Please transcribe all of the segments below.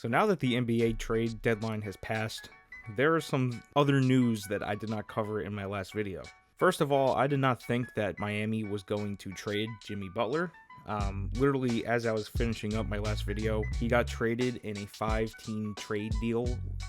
So now that the NBA trade deadline has passed, there is some other news that I did not cover in my last video. First of all, I did not think that Miami was going to trade Jimmy Butler. Literally, as I was finishing up my last video, he got traded in a 5-team trade deal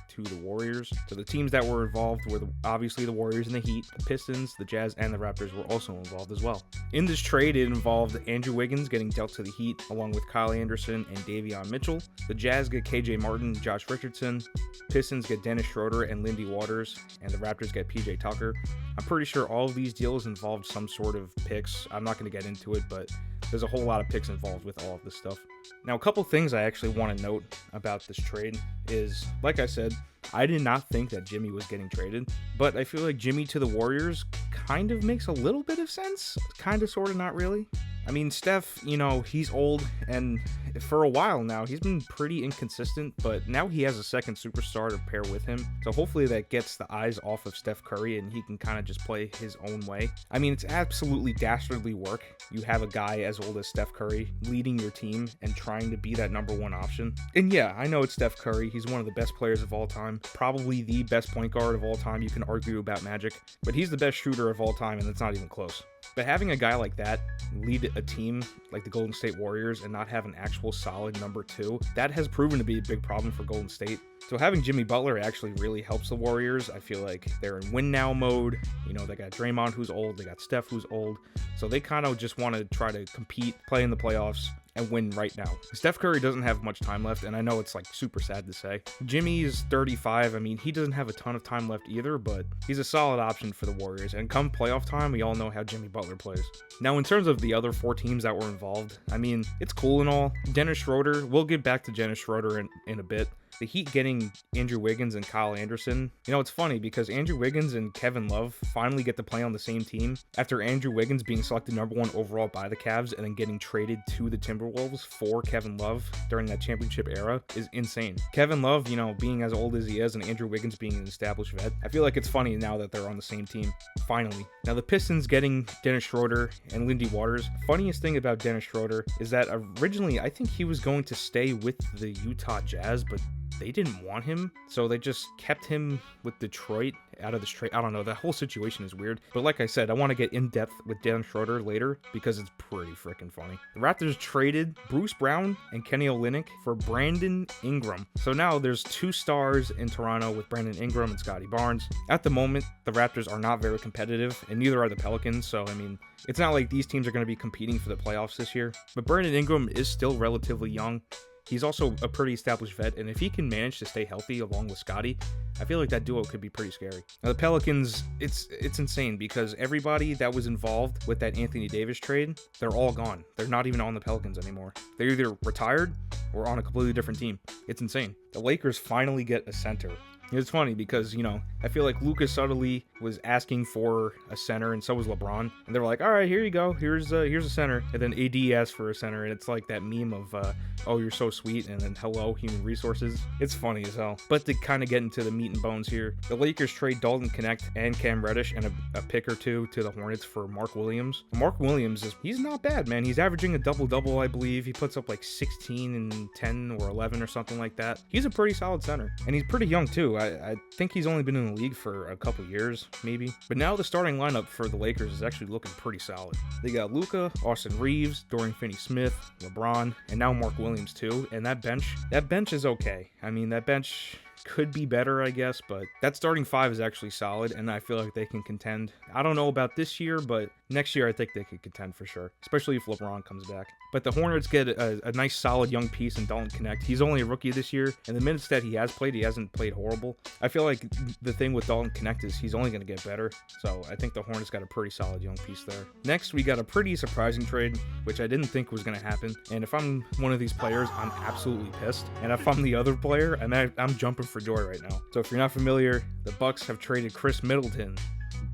to the Warriors. So the teams that were involved were obviously the Warriors and the Heat, the Pistons, the Jazz, and the Raptors were also involved as well. In this trade, it involved Andrew Wiggins getting dealt to the Heat, along with Kyle Anderson and Davion Mitchell. The Jazz get KJ Martin, Josh Richardson. Pistons get Dennis Schroeder and Lindy Waters, and the Raptors get PJ Tucker. I'm pretty sure all of these deals involved some sort of picks. I'm not going to get into it, but there's a whole lot of picks involved with all of this stuff. Now, a couple things I actually want to note about this trade is, like I said, I did not think that Jimmy was getting traded, but I feel like Jimmy to the Warriors kind of makes a little bit of sense. Kind of, sort of, not really. I mean, Steph, he's old, and for a while now, he's been pretty inconsistent, but now he has a second superstar to pair with him, so hopefully that gets the eyes off of Steph Curry, and he can kind of just play his own way. I mean, it's absolutely dastardly work. You have a guy as old as Steph Curry leading your team and trying to be that number one option. And yeah, I know it's Steph Curry. He's one of the best players of all time, probably the best point guard of all time. You can argue about Magic, but he's the best shooter of all time, and it's not even close. But having a guy like that lead a team like the Golden State Warriors and not have an actual solid number two, that has proven to be a big problem for Golden State. So having Jimmy Butler actually really helps the Warriors. I feel like they're in win now mode. They got Draymond who's old, they got Steph who's old. So they kind of just want to try to compete, play in the playoffs, and win right now. Steph Curry doesn't have much time left, and I know it's like super sad to say. Jimmy is 35. I mean, he doesn't have a ton of time left either, but he's a solid option for the Warriors. And come playoff time, we all know how Jimmy Butler plays. Now, in terms of the other 4 teams that were involved, I mean, it's cool and all. Dennis Schroeder, we'll get back to Dennis Schroeder in a bit. The Heat getting Andrew Wiggins and Kyle Anderson. It's funny because Andrew Wiggins and Kevin Love finally get to play on the same team after Andrew Wiggins being selected number 1 overall by the Cavs and then getting traded to the Timberwolves for Kevin Love during that championship era is insane. Kevin Love, being as old as he is and Andrew Wiggins being an established vet, I feel like it's funny now that they're on the same team, finally. Now, the Pistons getting Dennis Schroeder and Lindy Waters. Funniest thing about Dennis Schroeder is that originally I think he was going to stay with the Utah Jazz, but they didn't want him, so they just kept him with Detroit out of this trade. I don't know, that whole situation is weird. But like I said, I want to get in depth with Dennis Schroeder later because it's pretty freaking funny. The Raptors traded Bruce Brown and Kenny Olynyk for Brandon Ingram. So now there's 2 stars in Toronto with Brandon Ingram and Scotty Barnes. At the moment, the Raptors are not very competitive, and neither are the Pelicans, so I mean, it's not like these teams are going to be competing for the playoffs this year. But Brandon Ingram is still relatively young. He's also a pretty established vet, and if he can manage to stay healthy along with Scotty, I feel like that duo could be pretty scary. Now, the Pelicans, it's insane because everybody that was involved with that Anthony Davis trade, they're all gone. They're not even on the Pelicans anymore. They're either retired or on a completely different team. It's insane. The Lakers finally get a center. It's funny because, I feel like Lucas subtly was asking for a center, and so was LeBron. And they were like, all right, here you go. Here's a center. And then AD asked for a center, and it's like that meme of, oh, you're so sweet, and then hello, human resources. It's funny as hell. But to kind of get into the meat and bones here, the Lakers trade Dalton Knecht and Cam Reddish and a pick or 2 to the Hornets for Mark Williams. Mark Williams, he's not bad, man. He's averaging a double-double, I believe. He puts up like 16 and 10 or 11 or something like that. He's a pretty solid center, and he's pretty young, too. I think he's only been in the league for a couple years, maybe. But now the starting lineup for the Lakers is actually looking pretty solid. They got Luka, Austin Reeves, Dorian Finney-Smith, LeBron, and now Mark Williams too. And that bench is okay. I mean, that bench could be better, I guess, but that starting 5 is actually solid, and I feel like they can contend. I don't know about this year, but next year I think they could contend for sure, especially if LeBron comes back. But the Hornets get a nice solid young piece in Dalton Knecht. He's only a rookie this year, and the minutes that he has played, he hasn't played horrible. I feel like the thing with Dalton Knecht is he's only going to get better, so I think the Hornets got a pretty solid young piece there. Next, we got a pretty surprising trade, which I didn't think was going to happen, and if I'm one of these players, I'm absolutely pissed, and if I'm the other player, I'm jumping for joy right now. So if you're not familiar, the Bucks have traded Chris Middleton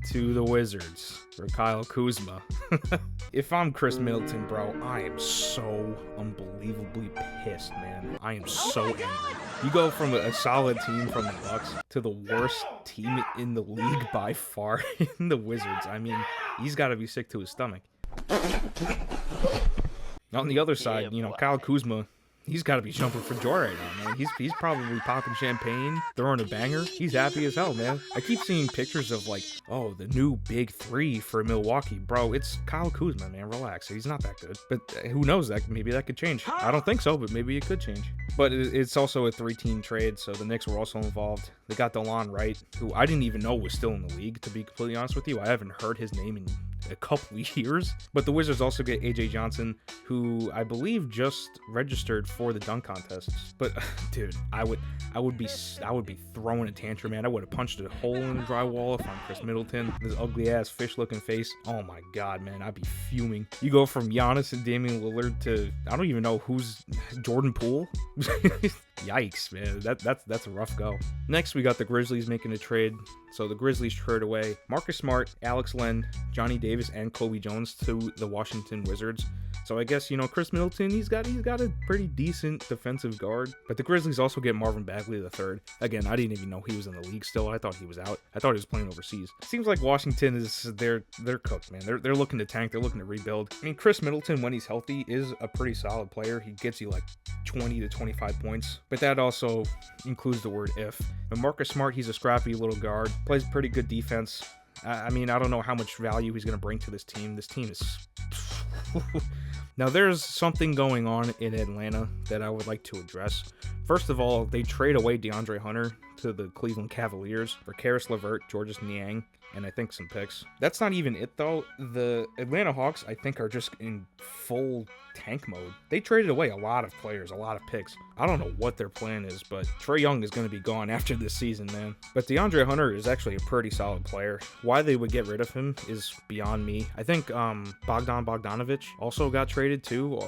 to the Wizards for Kyle Kuzma. If I'm Chris Middleton, bro, I am so unbelievably pissed, man. I am so angry. You go from a solid team from the Bucks to the worst team in the league by far in the Wizards. I mean, he's got to be sick to his stomach. On the other side, Kyle Kuzma, He's got to be jumping for joy right now, man. He's probably popping champagne, throwing a banger. He's happy as hell, man. I keep seeing pictures of like, oh, the new big three for Milwaukee. Bro, it's Kyle Kuzma, man. Relax. He's not that good. But who knows? Maybe that could change. I don't think so, but maybe it could change. But it's also a 3-team trade, so the Knicks were also involved. They got DeLon Wright, who I didn't even know was still in the league, to be completely honest with you. I haven't heard his name in a couple years. But the Wizards also get AJ Johnson, who I believe just registered for the dunk contests. But dude, I would be throwing a tantrum, man. I would have punched a hole in the drywall if I'm Chris Middleton. This ugly ass fish looking face. Oh my god, man, I'd be fuming. You go from Giannis and Damian Lillard to I don't even know who's Jordan Poole. Yikes, man. That's a rough go. Next, we got the Grizzlies making a trade. So the Grizzlies trade away Marcus Smart, Alex Len, Johnny Davis, and Kobe Jones to the Washington Wizards. So I guess, Chris Middleton, he's got a pretty decent defensive guard. But the Grizzlies also get Marvin Bagley III. Again, I didn't even know he was in the league still. I thought he was out. I thought he was playing overseas. Seems like Washington they're cooked, man. They're looking to tank. They're looking to rebuild. I mean, Chris Middleton, when he's healthy, is a pretty solid player. He gets you like 20 to 25 points. But that also includes the word if. And Marcus Smart, he's a scrappy little guard. Plays pretty good defense. I mean, I don't know how much value he's going to bring to this team. This team is... Now, there's something going on in Atlanta that I would like to address. First of all, they trade away DeAndre Hunter to the Cleveland Cavaliers for Karis LeVert, Georges Niang, and I think some picks. That's not even it, though. The Atlanta Hawks, I think, are just in full tank mode. They traded away a lot of players, a lot of picks. I don't know what their plan is, but Trae Young is going to be gone after this season, man. But DeAndre Hunter is actually a pretty solid player. Why they would get rid of him is beyond me. I think Bogdan Bogdanovic also got traded too.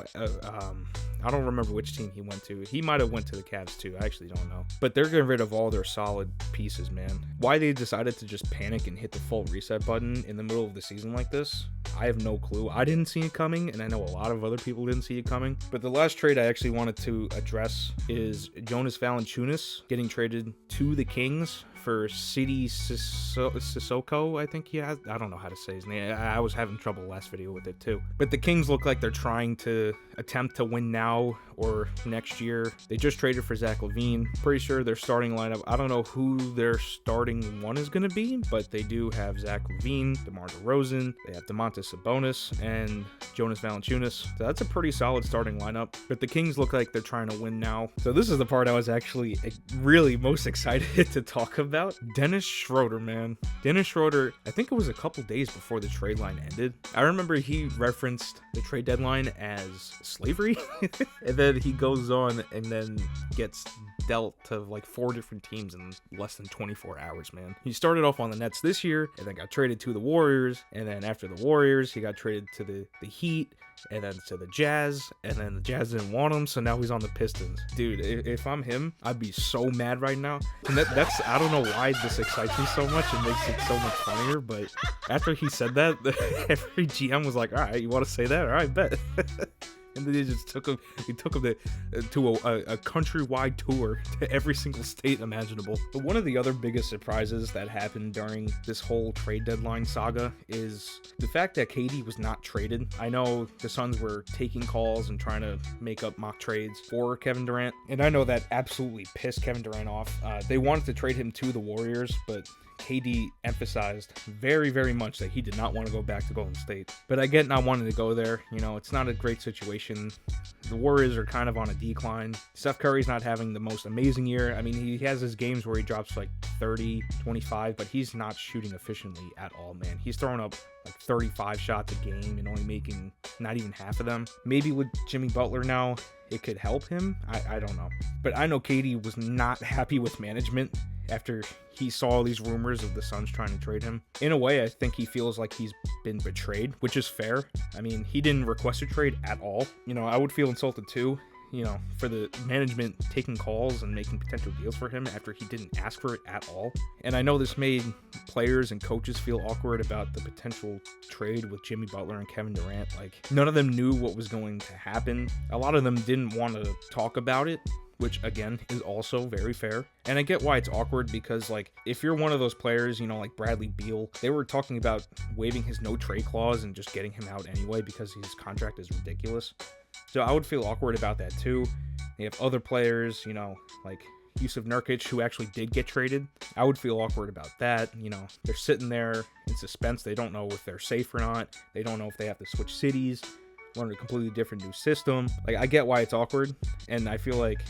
I don't remember which team he went to. He might have went to the Cavs too. I actually don't know. But they're getting rid of all their solid pieces, man. Why they decided to just panic and hit the full reset button in the middle of the season like this, I have no clue. I didn't see it coming, and I know a lot of other people didn't see it coming. But the last trade I actually wanted to address is Jonas Valanciunas getting traded to the Kings for Sidi Sissoko, I think he has. I don't know how to say his name. I was having trouble last video with it too. But the Kings look like they're trying to attempt to win now or next year. They just traded for Zach LaVine. Pretty sure their starting lineup, I don't know who their starting one is going to be, but they do have Zach LaVine, DeMar DeRozan, they have Domantas Sabonis, and Jonas Valanciunas. So that's a pretty solid starting lineup. But the Kings look like they're trying to win now. So this is the part I was actually really most excited to talk about. Dennis Schroeder, man. Dennis Schroeder, I think it was a couple days before the trade line ended. I remember he referenced the trade deadline as slavery. And then he goes on and then gets dealt to like 4 different teams in less than 24 hours, man. He started off on the Nets this year and then got traded to the Warriors. And then after the Warriors, he got traded to the Heat and then to the Jazz. And then the Jazz didn't want him, so now he's on the Pistons. Dude, if I'm him, I'd be so mad right now. And that's, I don't know why this excites me so much. It makes it so much funnier. But after he said that, every GM was like, all right, you want to say that? All right, bet. And then they just took him to a countrywide tour to every single state imaginable. But one of the other biggest surprises that happened during this whole trade deadline saga is the fact that KD was not traded. I know the Suns were taking calls and trying to make up mock trades for Kevin Durant, and I know that absolutely pissed Kevin Durant off. They wanted to trade him to the Warriors, but KD emphasized very, very much that he did not want to go back to Golden State. But I get not wanting to go there. It's not a great situation. The Warriors are kind of on a decline. Steph Curry's not having the most amazing year. I mean, he has his games where he drops like 30, 25, but he's not shooting efficiently at all, man. He's throwing up like 35 shots a game and only making not even half of them. Maybe with Jimmy Butler now, it could help him. I don't know. But I know KD was not happy with management after he saw all these rumors of the Suns trying to trade him. In a way, I think he feels like he's been betrayed, which is fair. I mean, he didn't request a trade at all. I would feel insulted too, for the management taking calls and making potential deals for him after he didn't ask for it at all. And I know this made players and coaches feel awkward about the potential trade with Jimmy Butler and Kevin Durant. Like, none of them knew what was going to happen. A lot of them didn't want to talk about it, which again is also very fair. And I get why it's awkward because, like, if you're one of those players, like Bradley Beal, they were talking about waiving his no trade clause and just getting him out anyway because his contract is ridiculous. So I would feel awkward about that too. They have other players, like Yusuf Nurkic, who actually did get traded. I would feel awkward about that. They're sitting there in suspense. They don't know if they're safe or not. They don't know if they have to switch cities, learn a completely different new system. Like, I get why it's awkward, and I feel like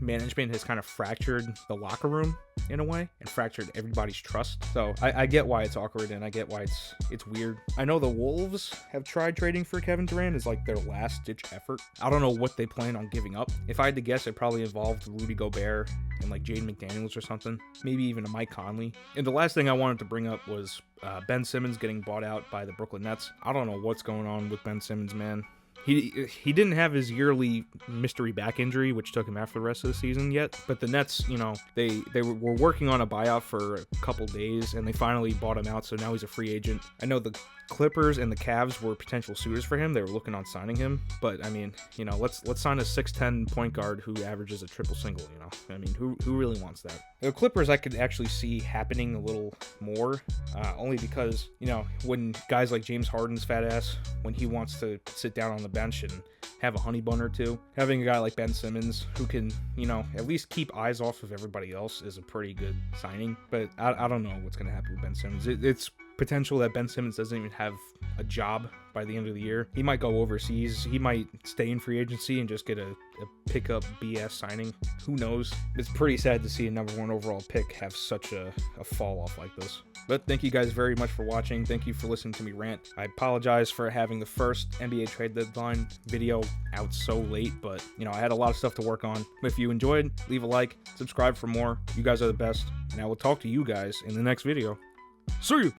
management has kind of fractured the locker room in a way and fractured everybody's trust. So I get why it's awkward, and I get why it's weird. I know the Wolves have tried trading for Kevin Durant as like their last ditch effort. I don't know what they plan on giving up. If I had to guess, it probably involved Rudy Gobert and like Jaden McDaniels or something, maybe even a Mike Conley. And the last thing I wanted to bring up was Ben Simmons getting bought out by the Brooklyn Nets. I don't know what's going on with Ben Simmons, man. He didn't have his yearly mystery back injury, which took him after the rest of the season yet. But the Nets, they were working on a buyout for a couple days, and they finally bought him out, so now he's a free agent. I know the Clippers and the Cavs were potential suitors for him. They were looking on signing him. But, I mean, let's sign a 6'10 point guard who averages a triple single, I mean, who really wants that? The Clippers I could actually see happening a little more, only because, when guys like James Harden's fat ass, when he wants to sit down on the bench and have a honey bun or two, having a guy like Ben Simmons who can, at least keep eyes off of everybody else is a pretty good signing. But I don't know what's going to happen with Ben Simmons. It's potential that Ben Simmons doesn't even have a job by the end of the year. He might go overseas. He might stay in free agency and just get a pickup BS signing. Who knows? It's pretty sad to see a number 1 overall pick have such a fall off like this. But thank you guys very much for watching. Thank you for listening to me rant. I apologize for having the first NBA trade deadline video out so late, but I had a lot of stuff to work on. If you enjoyed, leave a like, subscribe for more. You guys are the best, and I will talk to you guys in the next video. See you!